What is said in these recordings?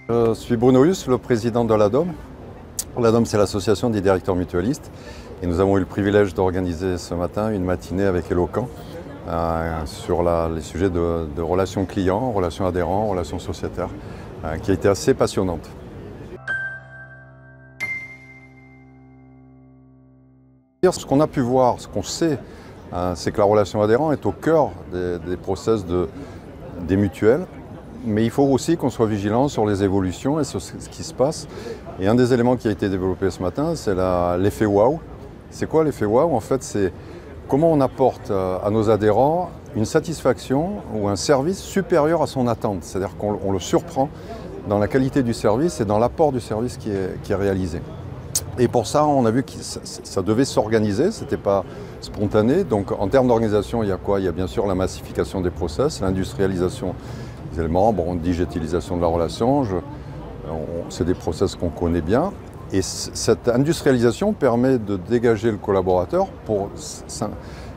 Je suis Bruno Huss, le président de l'ADOM. L'ADOM, c'est l'association des directeurs mutualistes. Et nous avons eu le privilège d'organiser ce matin une matinée avec Eloquent sur les sujets de relations clients, relations adhérents, relations sociétaires, qui a été assez passionnante. Ce qu'on a pu voir, ce qu'on sait, c'est que la relation adhérent est au cœur des process des mutuelles. Mais il faut aussi qu'on soit vigilant sur les évolutions et sur ce qui se passe. Et un des éléments qui a été développé ce matin, c'est l'effet wow. C'est quoi l'effet wow? En fait, c'est comment on apporte à nos adhérents une satisfaction ou un service supérieur à son attente. C'est-à-dire qu'on le surprend dans la qualité du service et dans l'apport du service qui est réalisé. Et pour ça, on a vu que ça devait s'organiser, ce n'était pas spontané. Donc en termes d'organisation, il y a quoi? Il y a bien sûr la massification des process, l'industrialisation des éléments, digitalisation de la relation, c'est des process qu'on connaît bien. Et cette industrialisation permet de dégager le collaborateur pour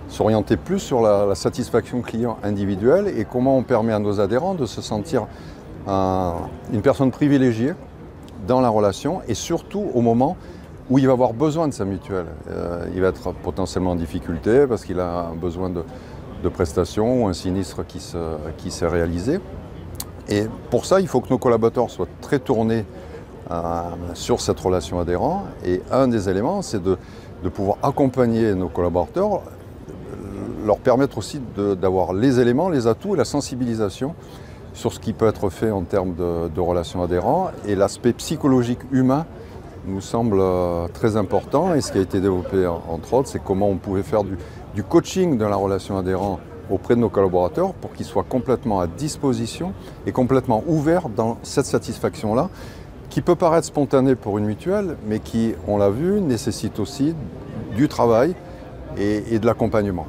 s'orienter plus sur la satisfaction client individuelle et comment on permet à nos adhérents de se sentir une personne privilégiée dans la relation et surtout au moment où il va avoir besoin de sa mutuelle. Il va être potentiellement en difficulté parce qu'il a besoin de prestations ou un sinistre qui s'est réalisé. Et pour ça, il faut que nos collaborateurs soient très tournés sur cette relation adhérent. Et un des éléments, c'est de pouvoir accompagner nos collaborateurs, leur permettre aussi d'avoir les éléments, les atouts et la sensibilisation sur ce qui peut être fait en termes de relations adhérents. Et l'aspect psychologique humain nous semble très important. Et ce qui a été développé, entre autres, c'est comment on pouvait faire du coaching de la relation adhérent auprès de nos collaborateurs pour qu'ils soient complètement à disposition et complètement ouverts dans cette satisfaction-là, qui peut paraître spontanée pour une mutuelle, mais qui, on l'a vu, nécessite aussi du travail et de l'accompagnement.